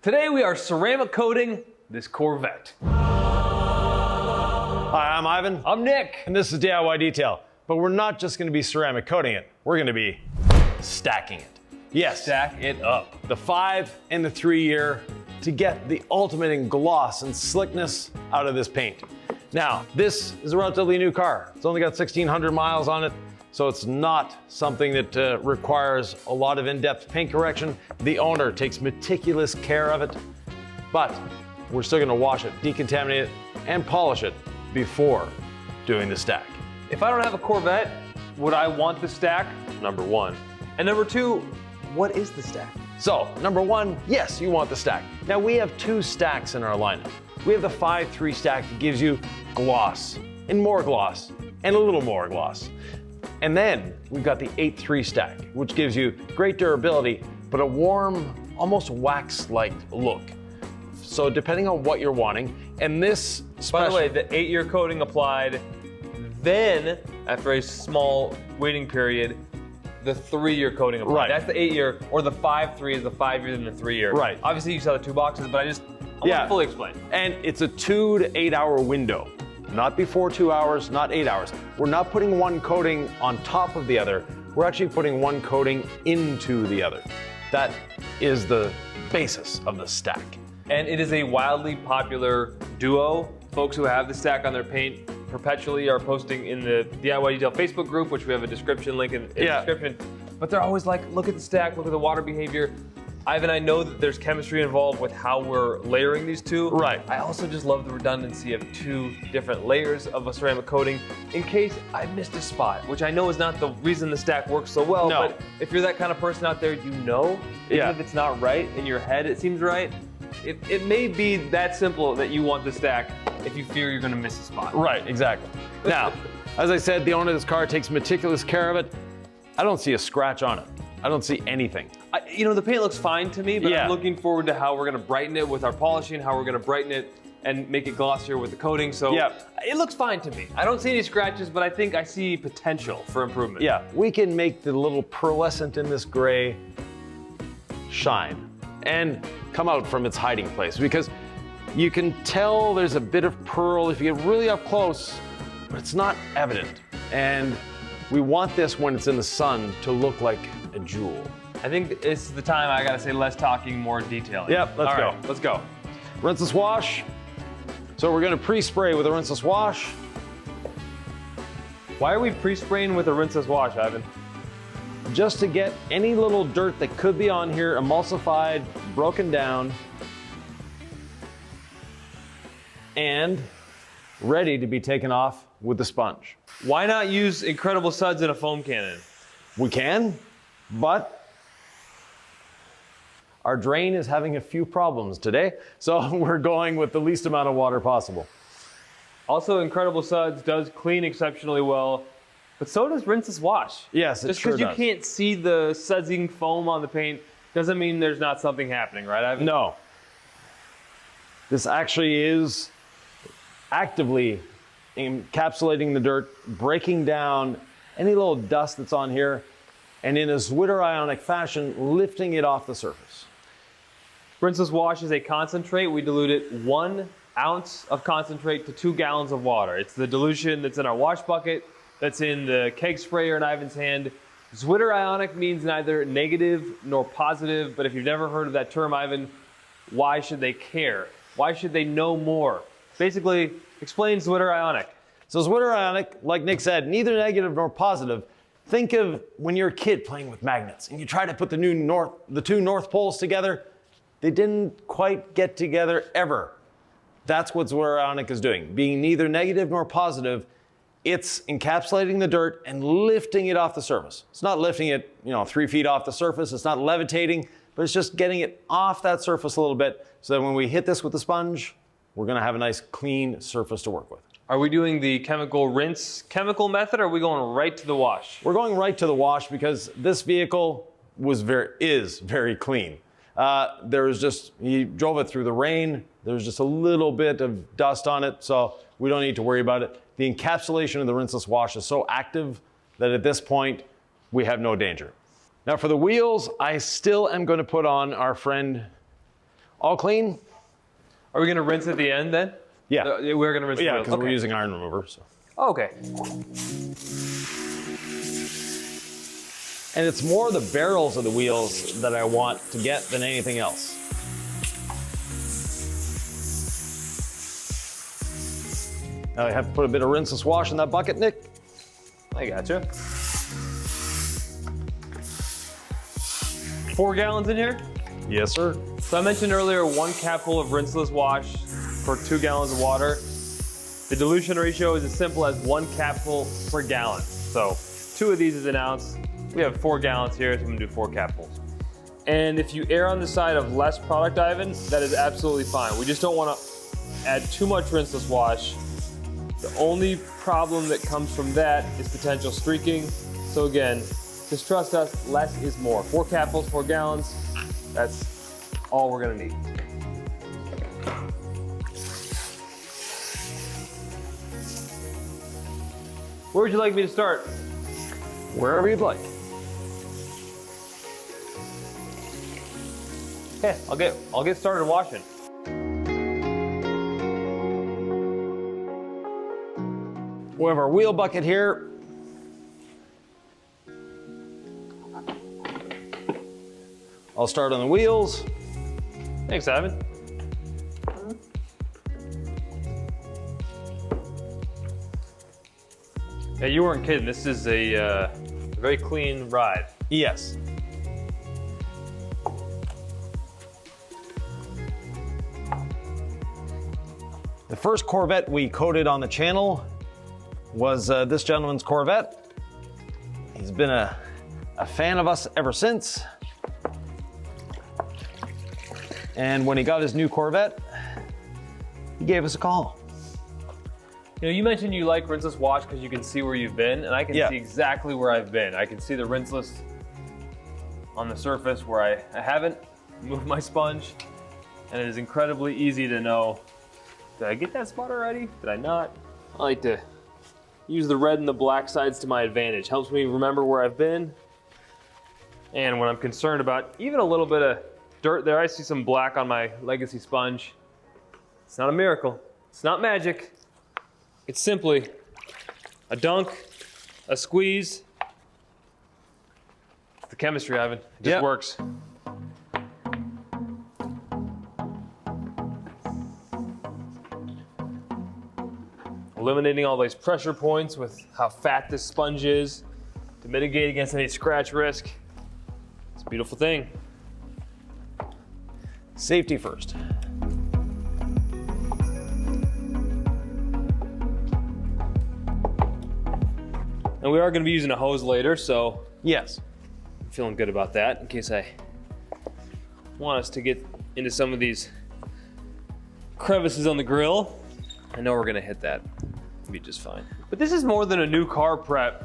Today we are ceramic coating this Corvette. Hi, I'm Ivan. I'm Nick. And this is DIY Detail. But we're not just going to be ceramic coating it. We're going to be stacking it. Yes. Stack it up. The 5 and the 3 year to get the ultimate in gloss and slickness out of this paint. Now, this is a relatively new car. It's only got 1,600 miles on it, so it's not something that requires a lot of in-depth paint correction. The owner takes meticulous care of it, but we're still gonna wash it, decontaminate it, and polish it before doing the stack. If I don't have a Corvette, would I want the stack? Number 1. And number 2, what is the stack? So, number 1, yes, you want the stack. Now, we have 2 stacks in our lineup. We have the 5-3 stack that gives you gloss, and more gloss, and a little more gloss. And then we've got the 8-3 stack, which gives you great durability, but a warm, almost wax-like look. So depending on what you're wanting, and this By the way, the 8-year coating applied, then after a small waiting period, the 3-year coating applied. Right. That's the 8-year, or the 5-3 is the 5-year and the 3-year. Right. Obviously you saw the 2 boxes, but I want to fully explain. And it's a 2 to 8 hour window. Not before 2 hours, not 8 hours. We're not putting one coating on top of the other. We're actually putting one coating into the other. That is the basis of the stack. And it is a wildly popular duo. Folks who have the stack on their paint perpetually are posting in the DIY Detail Facebook group, which we have a description link in the description. But they're always like, look at the stack, look at the water behavior. Ivan, I know that there's chemistry involved with how we're layering these two. Right. I also just love the redundancy of 2 different layers of a ceramic coating in case I missed a spot, which I know is not the reason the stack works so well, No. but if you're that kind of person out there, you know, even if it's not right, in your head it seems right, it may be that simple that you want the stack if you fear you're gonna miss a spot. Right, exactly. Now, as I said, the owner of this car takes meticulous care of it. I don't see a scratch on it. I don't see anything. The paint looks fine to me, but Yeah. I'm looking forward to how we're gonna brighten it with our polishing, how we're gonna brighten it and make it glossier with the coating. So it looks fine to me. I don't see any scratches, but I think I see potential for improvement. Yeah, we can make the little pearlescent in this gray shine and come out from its hiding place, because you can tell there's a bit of pearl if you get really up close, but it's not evident. And we want this when it's in the sun to look like a jewel. I think this is the time I gotta say less talking, more detailing. Yep, let's go. Let's go. Rinseless wash. So we're gonna pre-spray with a rinseless wash. Why are we pre-spraying with a rinseless wash, Ivan? Just to get any little dirt that could be on here emulsified, broken down, and ready to be taken off with the sponge. Why not use incredible suds in a foam cannon? We can, but our drain is having a few problems today, so we're going with the least amount of water possible. Also, Incredible Suds does clean exceptionally well, but so does Rinseless Wash. Yes, it Just sure because you does. can't see the sudsing foam on the paint doesn't mean there's not something happening, right, Ivan? No. This actually is actively encapsulating the dirt, breaking down any little dust that's on here, and in a Zwitter ionic fashion, lifting it off the surface. Rinseless Wash is a concentrate. We diluted 1 ounce of concentrate to 2 gallons of water. It's the dilution that's in our wash bucket, that's in the keg sprayer in Ivan's hand. Zwitter ionic means neither negative nor positive, but if you've never heard of that term, Ivan, why should they care? Why should they know more? Basically, explain Zwitter ionic. So Zwitter ionic, like Nick said, neither negative nor positive. Think of when you're a kid playing with magnets and you try to put the 2 north poles together. They didn't quite get together ever. That's what Zwitter ionic is doing. Being neither negative nor positive, it's encapsulating the dirt and lifting it off the surface. It's not lifting it, 3 feet off the surface. It's not levitating, but it's just getting it off that surface a little bit so that when we hit this with the sponge, we're gonna have a nice clean surface to work with. Are we doing the chemical rinse chemical method, or are we going right to the wash? We're going right to the wash because this vehicle is very clean. He drove it through the rain. There's just a little bit of dust on it, so we don't need to worry about it. The encapsulation of the rinseless wash is so active that at this point, we have no danger. Now for the wheels, I still am going to put on our friend all clean. Are we gonna rinse at the end then? Yeah. We're gonna rinse the Yeah, wheels. because we're Okay. using iron remover. So. Oh, okay. And it's more the barrels of the wheels that I want to get than anything else. Now I have to put a bit of rinseless wash in that bucket, Nick. I gotcha. 4 gallons in here? Yes, sir. So I mentioned earlier 1 capful of rinseless wash for 2 gallons of water. The dilution ratio is as simple as 1 capful per gallon. So 2 of these is an ounce. We have 4 gallons here, so I'm gonna do 4 capfuls. And if you err on the side of less product, Ivan, that is absolutely fine. We just don't wanna add too much rinseless wash. The only problem that comes from that is potential streaking. So again, just trust us, less is more. 4 capfuls, 4 gallons, that's all we're gonna need. Where would you like me to start? Wherever you'd like. Okay, I'll get started washing. We have our wheel bucket here. I'll start on the wheels. Thanks, Ivan. Yeah, you weren't kidding. This is a very clean ride. Yes. The first Corvette we coated on the channel was this gentleman's Corvette. He's been a fan of us ever since. And when he got his new Corvette, he gave us a call. You know, you mentioned you like rinseless wash because you can see where you've been, and I can see exactly where I've been. I can see the rinseless on the surface where I haven't moved my sponge, and it is incredibly easy to know, did I get that spot already? Did I not? I like to use the red and the black sides to my advantage. Helps me remember where I've been, and when I'm concerned about even a little bit of dirt there, I see some black on my Legacy sponge. It's not a miracle. It's not magic. It's simply a dunk, a squeeze. It's the chemistry, Ivan. It just works. Eliminating all those pressure points with how fat this sponge is to mitigate against any scratch risk. It's a beautiful thing. Safety first. And we are going to be using a hose later, so Yes. I'm feeling good about that in case I want us to get into some of these crevices on the grill. I know we're going to hit that. It'll be just fine. But this is more than a new car prep,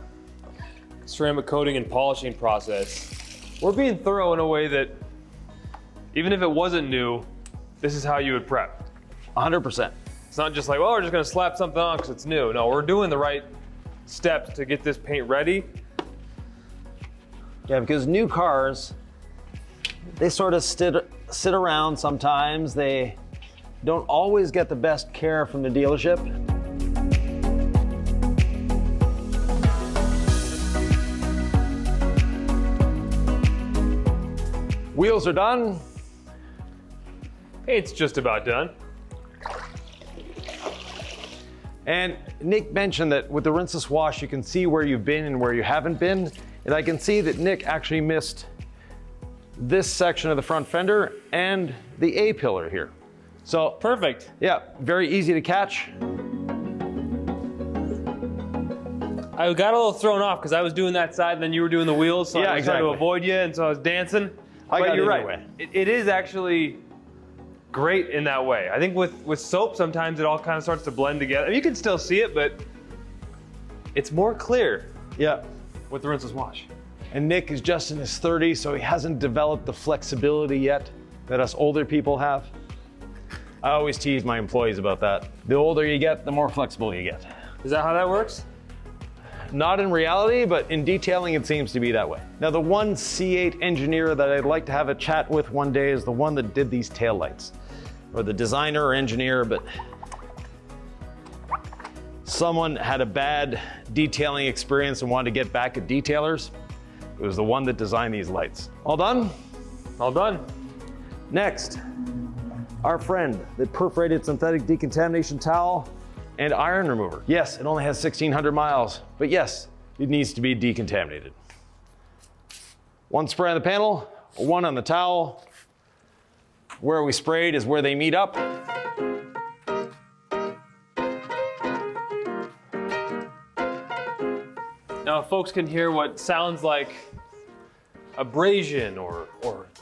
ceramic coating and polishing process. We're being thorough in a way that even if it wasn't new, this is how you would prep. 100%. It's not just like, well, we're just gonna slap something on because it's new. No, we're doing the right steps to get this paint ready. Yeah, because new cars, they sort of sit around sometimes. They don't always get the best care from the dealership. Wheels are done. It's just about done. And Nick mentioned that with the rinseless wash, you can see where you've been and where you haven't been. And I can see that Nick actually missed this section of the front fender and the A-pillar here. So Perfect. yeah, very easy to catch. I got a little thrown off because I was doing that side and then you were doing the wheels, so Yeah, I was trying to exactly. avoid you, and so I was dancing. I But got you're it right. either way. It is actually great in that way. I think with soap, sometimes it all kind of starts to blend together. I mean, you can still see it, but it's more clear Yeah. with the rinseless wash. And Nick is just in his 30s, so he hasn't developed the flexibility yet that us older people have. I always tease my employees about that. The older you get, the more flexible you get. Is that how that works? Not in reality, but in detailing it seems to be that way. Now the one C8 engineer that I'd like to have a chat with one day is the one that did these taillights. Or the designer or engineer, but someone had a bad detailing experience and wanted to get back at detailers. It was the one that designed these lights. All done? All done. Next, our friend, the perforated synthetic decontamination towel and iron remover. Yes, it only has 1,600 miles, but yes, it needs to be decontaminated. One spray on the panel, one on the towel. Where we sprayed is where they meet up. Now, folks can hear what sounds like abrasion or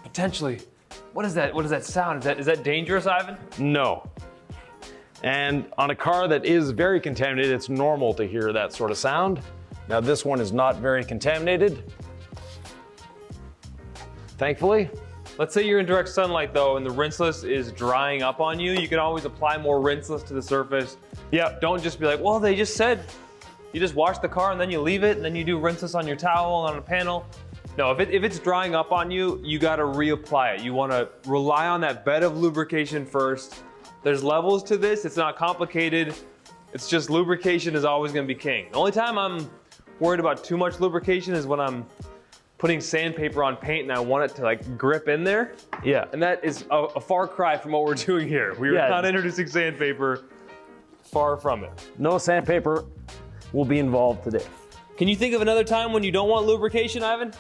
potentially, what is that? What does that sound? Is that dangerous, Ivan? No. And on a car that is very contaminated, it's normal to hear that sort of sound. Now this one is not very contaminated, thankfully. Let's say you're in direct sunlight though, and the rinseless is drying up on you. You can always apply more rinseless to the surface. Yep. Don't just be like, well, they just said you just wash the car and then you leave it and then you do rinseless on your towel and on a panel. No, if it's drying up on you, you gotta reapply it. You wanna rely on that bed of lubrication first. There's levels to this, it's not complicated. It's just lubrication is always gonna be king. The only time I'm worried about too much lubrication is when I'm putting sandpaper on paint and I want it to like grip in there. Yeah. And that is a far cry from what we're doing here. We're not introducing sandpaper, far from it. No sandpaper will be involved today. Can you think of another time when you don't want lubrication, Ivan?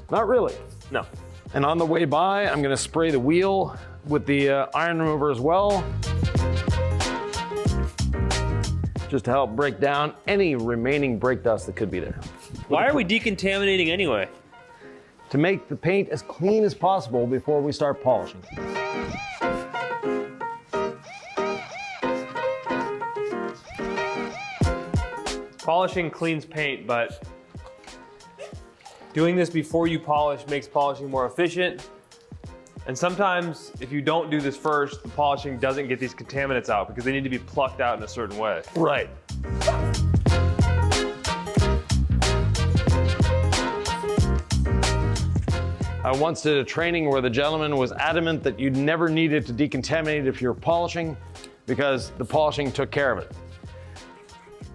Not really. No. And on the way by, I'm gonna spray the wheel with the iron remover as well, just to help break down any remaining brake dust that could be there. Why are we decontaminating anyway? To make the paint as clean as possible before we start polishing. Polishing cleans paint, but doing this before you polish makes polishing more efficient. And sometimes if you don't do this first, the polishing doesn't get these contaminants out because they need to be plucked out in a certain way. Right. I once did a training where the gentleman was adamant that you never needed to decontaminate if you're polishing because the polishing took care of it.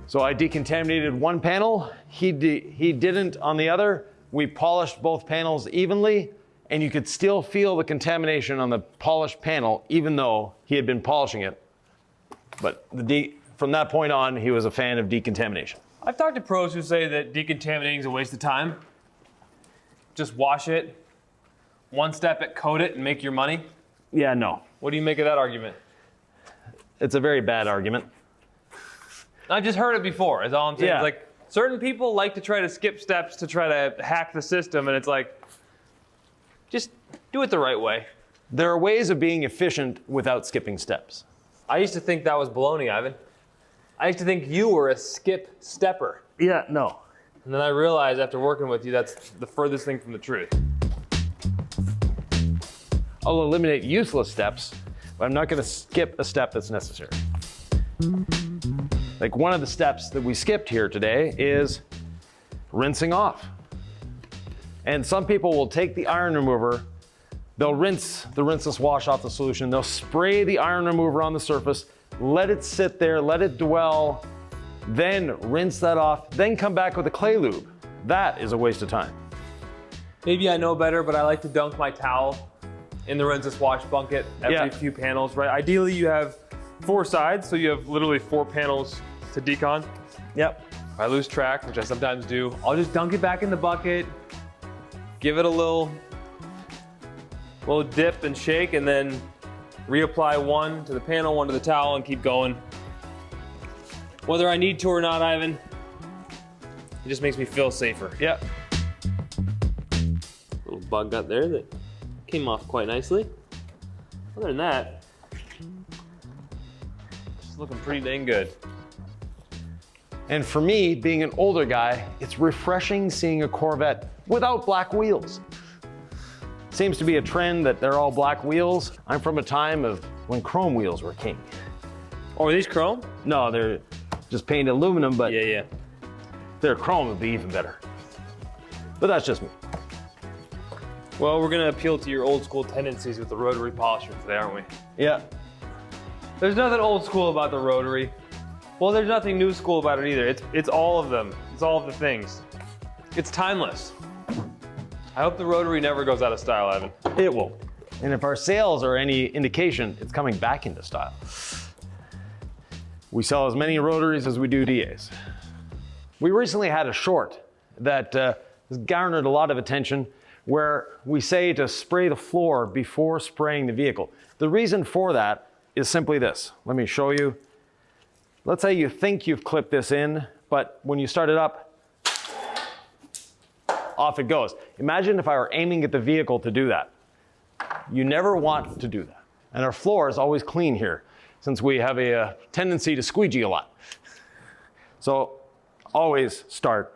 So I decontaminated one panel, he didn't on the other. We polished both panels evenly, and you could still feel the contamination on the polished panel even though he had been polishing it. But from that point on, he was a fan of decontamination. I've talked to pros who say that decontaminating is a waste of time. Just wash it, one step it, coat it, and make your money. Yeah, no. What do you make of that argument? It's a very bad argument. I've just heard it before, is all I'm saying. Yeah. It's like, certain people like to try to skip steps to try to hack the system, and it's like, just do it the right way. There are ways of being efficient without skipping steps. I used to think that was baloney, Ivan. I used to think you were a skip stepper. Yeah, no. And then I realized after working with you, that's the furthest thing from the truth. I'll eliminate useless steps, but I'm not going to skip a step that's necessary. Like one of the steps that we skipped here today is rinsing off. And some people will take the iron remover, they'll rinse the rinseless wash off the solution, they'll spray the iron remover on the surface, let it sit there, let it dwell, then rinse that off, then come back with a clay lube. That is a waste of time. Maybe I know better, but I like to dunk my towel in the rinseless wash bucket every few panels, right? Ideally you have 4 sides, so you have literally 4 panels to decon. Yep. If I lose track, which I sometimes do, I'll just dunk it back in the bucket, give it a little dip and shake, and then reapply one to the panel, one to the towel, and keep going. Whether I need to or not, Ivan, it just makes me feel safer. Yep. Little bug got there that came off quite nicely. Other than that, it's looking pretty dang good. And for me, being an older guy, it's refreshing seeing a Corvette without black wheels. Seems to be a trend that they're all black wheels. I'm from a time of when chrome wheels were king. Oh, are these chrome? No, they're just painted aluminum, but Yeah. Their chrome would be even better. But that's just me. Well, we're gonna appeal to your old school tendencies with the rotary polisher today, aren't we? Yeah. There's nothing old school about the rotary. Well, there's nothing new school about it either. It's all of them. It's all of the things. It's timeless. I hope the rotary never goes out of style, Evan. It won't. And if our sales are any indication, it's coming back into style. We sell as many rotaries as we do DAs. We recently had a short that has garnered a lot of attention where we say to spray the floor before spraying the vehicle. The reason for that is simply this. Let me show you. Let's say you think you've clipped this in, but when you start it up, off it goes. Imagine if I were aiming at the vehicle to do that. You never want to do that. And our floor is always clean here, since we have a tendency to squeegee a lot. So always start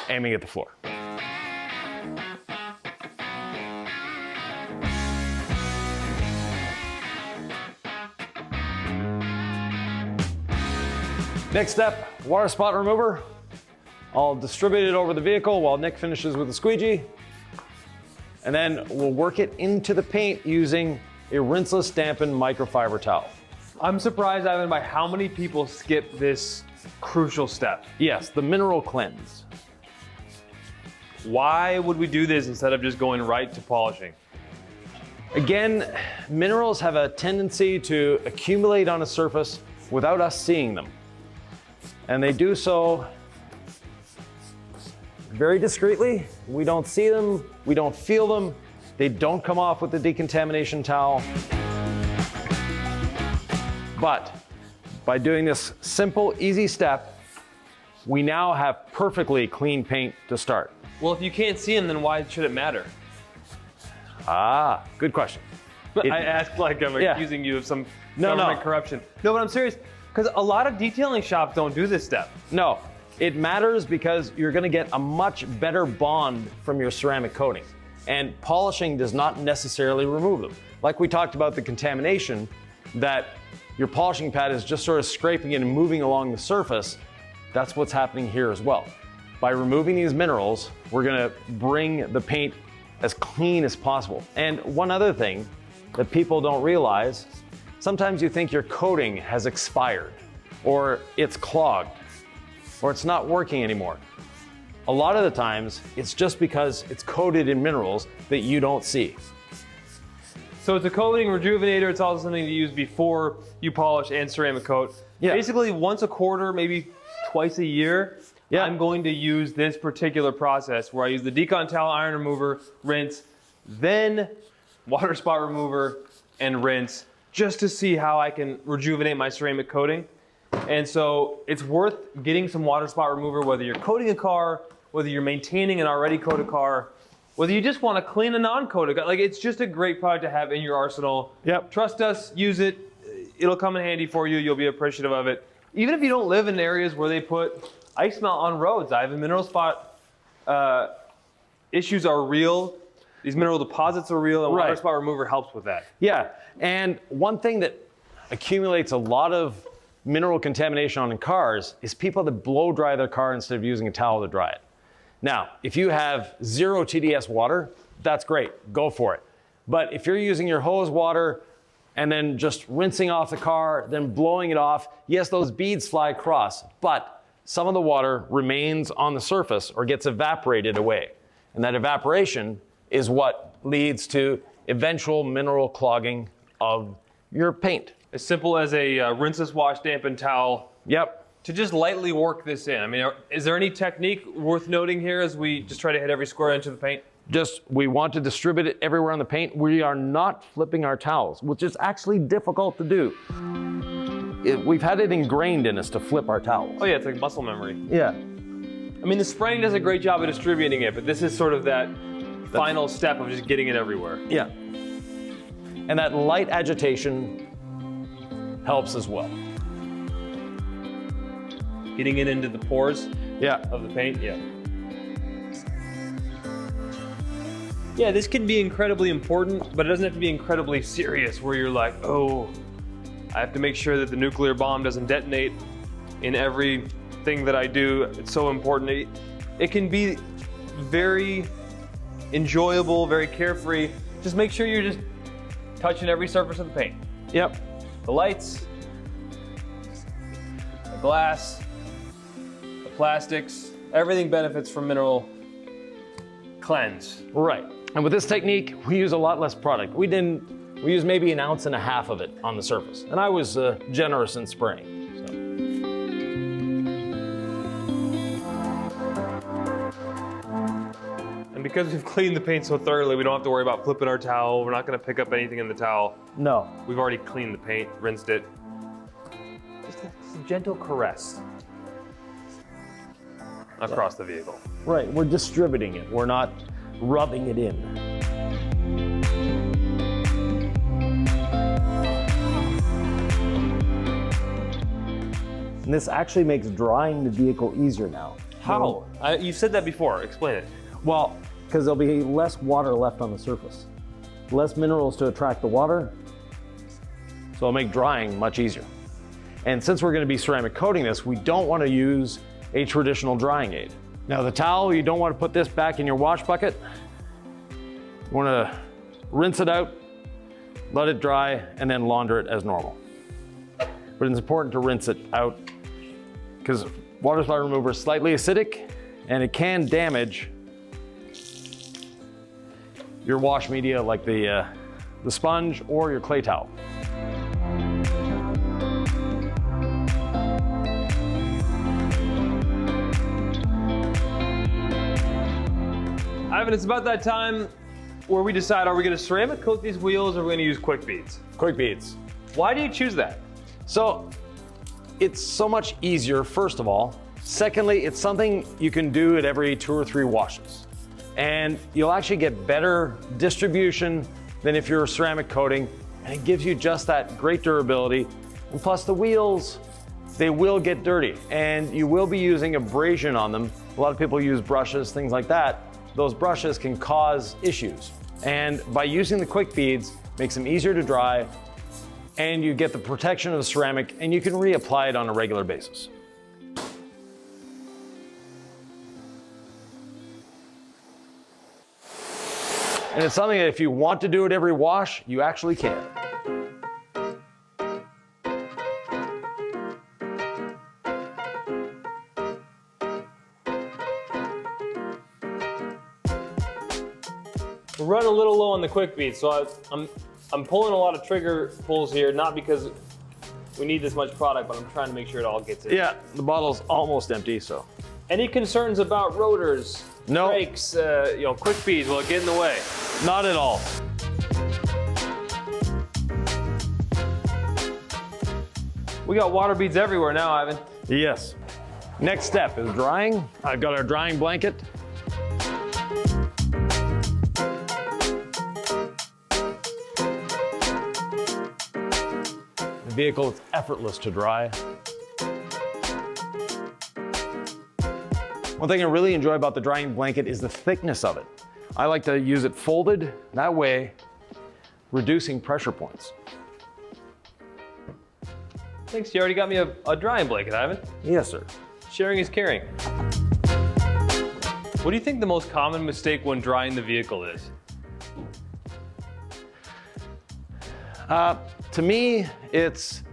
aiming at the floor. Next step, water spot remover. I'll distribute it over the vehicle while Nick finishes with the squeegee. And then we'll work it into the paint using a rinseless dampened microfiber towel. I'm surprised, Evan, by how many people skip this crucial step. Yes, the mineral cleanse. Why would we do this instead of just going right to polishing? Again, minerals have a tendency to accumulate on a surface without us seeing them. And they do so very discreetly. We don't see them, we don't feel them, they don't come off with the decontamination towel. But by doing this simple, easy step, we now have perfectly clean paint to start. Well, if you can't see them, then why should it matter? Ah, good question. I asked like I'm accusing you of some government corruption. No, but I'm serious, because a lot of detailing shops don't do this step. No, it matters because you're gonna get a much better bond from your ceramic coating. And polishing does not necessarily remove them. Like we talked about the contamination, that your polishing pad is just sort of scraping it and moving along the surface. That's what's happening here as well. By removing these minerals, we're gonna bring the paint as clean as possible. And one other thing that people don't realize, sometimes you think your coating has expired, or it's clogged, or it's not working anymore. A lot of the times, it's just because it's coated in minerals that you don't see. So it's a coating rejuvenator. It's also something to use before you polish and ceramic coat. Yeah. Basically, once a quarter, maybe twice a year, I'm going to use this particular process where I use the Decon Towel iron remover, rinse, then water spot remover and rinse, just to see how I can rejuvenate my ceramic coating. And so it's worth getting some water spot remover, whether you're coating a car, whether you're maintaining an already coated car, whether you just want to clean a non-coated car. Like, it's just a great product to have in your arsenal. Yep. Trust us, use it. It'll come in handy for you. You'll be appreciative of it. Even if you don't live in areas where they put ice melt on roads, Ivan, mineral spot issues are real. These mineral deposits are real, and water spot remover helps with that. Yeah, and one thing that accumulates a lot of mineral contamination on cars is people that blow dry their car instead of using a towel to dry it. Now, if you have 0 TDS water, that's great, go for it. But if you're using your hose water and then just rinsing off the car, then blowing it off, yes, those beads fly across, but some of the water remains on the surface or gets evaporated away. And that evaporation is what leads to eventual mineral clogging of your paint. As simple as a rinseless wash dampened towel. Yep. To just lightly work this in. I mean, is there any technique worth noting here as we just try to hit every square inch of the paint? We want to distribute it everywhere on the paint. We are not flipping our towels, which is actually difficult to do. We've had it ingrained in us to flip our towels. Oh yeah, it's like muscle memory. Yeah. I mean, the spraying does a great job of distributing it, but this is sort of that final step of just getting it everywhere. Yeah. And that light agitation helps as well. Getting it into the pores of the paint, Yeah, this can be incredibly important, but it doesn't have to be incredibly serious where you're like, oh, I have to make sure that the nuclear bomb doesn't detonate in every thing that I do. It's so important. It can be very enjoyable, very carefree. Just make sure you're just touching every surface of the paint. Yep. The lights, the glass, the plastics, everything benefits from mineral cleanse. Right. And with this technique, we use a lot less product. We used maybe 1.5 ounces of it on the surface. And I was generous in spraying. So. And because we've cleaned the paint so thoroughly, we don't have to worry about flipping our towel. We're not gonna pick up anything in the towel. No. We've already cleaned the paint, rinsed it. Just a gentle caress across the vehicle. Right, we're distributing it. We're not rubbing it in. And this actually makes drying the vehicle easier now. How? You've said that before. Explain it. Well, because there'll be less water left on the surface. Less minerals to attract the water, so it'll make drying much easier. And since we're going to be ceramic coating this, we don't want to use a traditional drying aid. Now the towel, you don't want to put this back in your wash bucket. You want to rinse it out, let it dry, and then launder it as normal. But it's important to rinse it out because water supply remover is slightly acidic and it can damage your wash media like the sponge or your clay towel. Ivan, it's about that time where we decide, are we gonna ceramic coat these wheels or are we gonna use quick beads? Quick beads. Why do you choose that? So it's so much easier, first of all. Secondly, it's something you can do at every 2 or 3 washes. And you'll actually get better distribution than if you're ceramic coating, and it gives you just that great durability. And plus the wheels, they will get dirty and you will be using abrasion on them. A lot of people use brushes, things like that. Those brushes can cause issues. And by using the quick beads, makes them easier to dry, and you get the protection of the ceramic, and you can reapply it on a regular basis. And it's something that if you want to do it every wash, you actually can. We're running a little low on the quick beads, so I'm pulling a lot of trigger pulls here, not because we need this much product, but I'm trying to make sure it all gets in. Yeah, the bottle's almost empty, so. Any concerns about rotors, No. brakes, quick beads, will it get in the way? Not at all. We got water beads everywhere now, Ivan. Yes. Next step is drying. I've got our drying blanket. The vehicle is effortless to dry. One thing I really enjoy about the drying blanket is the thickness of it. I like to use it folded, that way reducing pressure points. Thanks, you already got me a drying blanket, Ivan. Yes, sir. Sharing is caring. What do you think the most common mistake when drying the vehicle is? To me, it's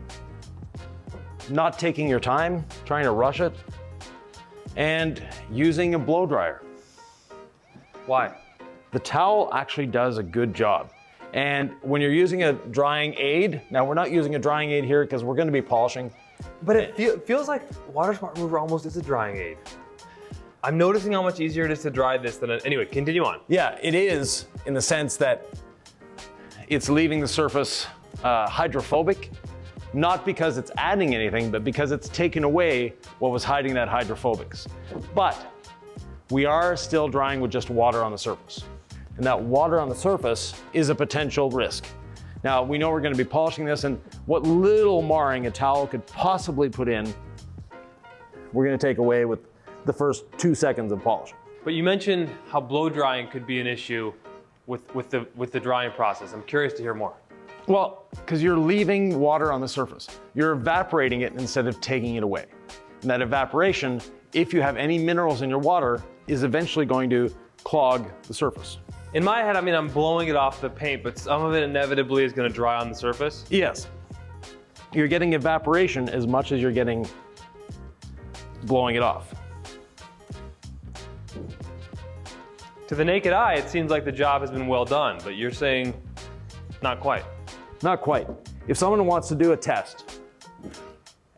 not taking your time, trying to rush it, and using a blow dryer. Why? The towel actually does a good job. And when you're using a drying aid, now we're not using a drying aid here because we're going to be polishing. But it feels like water smart remover almost is a drying aid. I'm noticing how much easier it is to dry this than anyway, continue on. Yeah, it is in the sense that it's leaving the surface hydrophobic, not because it's adding anything, but because it's taken away what was hiding that hydrophobics. But we are still drying with just water on the surface. And that water on the surface is a potential risk. Now, we know we're going to be polishing this, and what little marring a towel could possibly put in, we're going to take away with the first 2 seconds of polishing. But you mentioned how blow drying could be an issue with the drying process. I'm curious to hear more. Well, because you're leaving water on the surface. You're evaporating it instead of taking it away. And that evaporation, if you have any minerals in your water, is eventually going to clog the surface. In my head, I mean, I'm blowing it off the paint, but some of it inevitably is going to dry on the surface. Yes. You're getting evaporation as much as you're getting blowing it off. To the naked eye, it seems like the job has been well done, but you're saying not quite. Not quite. If someone wants to do a test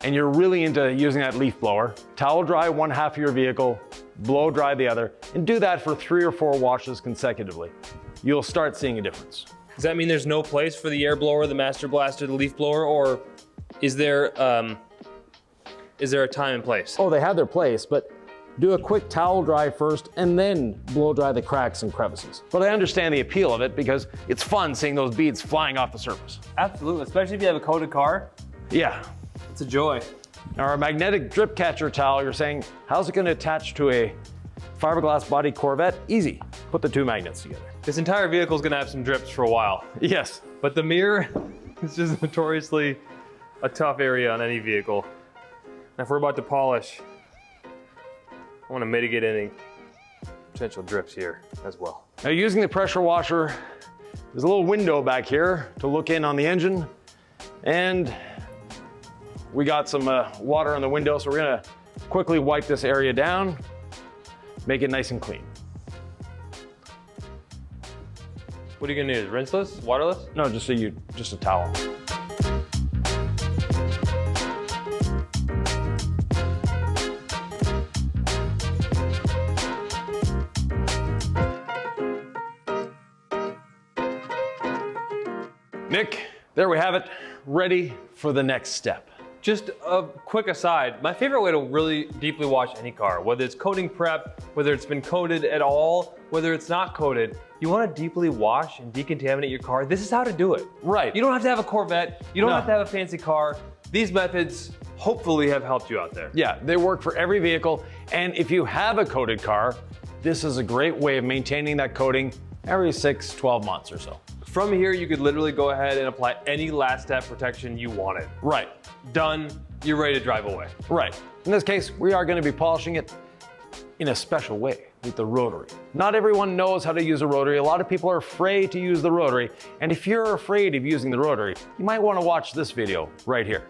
and you're really into using that leaf blower, towel dry one half of your vehicle, blow dry the other, and do that for 3 or 4 washes consecutively. You'll start seeing a difference. Does that mean there's no place for the air blower, the master blaster, the leaf blower, or is there a time and place? Oh, they have their place, but do a quick towel dry first and then blow dry the cracks and crevices. But I understand the appeal of it because it's fun seeing those beads flying off the surface. Absolutely, especially if you have a coated car. Yeah. It's a joy. Now our magnetic drip catcher towel, you're saying, how's it going to attach to a fiberglass body Corvette? Easy. Put the 2 magnets together. This entire vehicle is going to have some drips for a while. Yes. But the mirror is just notoriously a tough area on any vehicle. And if we're about to polish, I want to mitigate any potential drips here as well. Now using the pressure washer, there's a little window back here to look in on the engine, and we got some water on the window, so we're gonna quickly wipe this area down, make it nice and clean. What are you gonna use? Rinseless? Waterless? No, just a towel. Nick, there we have it, ready for the next step. Just a quick aside, my favorite way to really deeply wash any car, whether it's coating prep, whether it's been coated at all, whether it's not coated, you want to deeply wash and decontaminate your car. This is how to do it. Right. You don't have to have a Corvette. You don't No. have to have a fancy car. These methods hopefully have helped you out there. Yeah, they work for every vehicle, and if you have a coated car, this is a great way of maintaining that coating every 6-12 months or so. From here, you could literally go ahead and apply any last step protection you wanted. Right. Done, you're ready to drive away. Right. In this case, we are going to be polishing it in a special way with the rotary. Not everyone knows how to use a rotary. A lot of people are afraid to use the rotary. And if you're afraid of using the rotary, you might want to watch this video right here.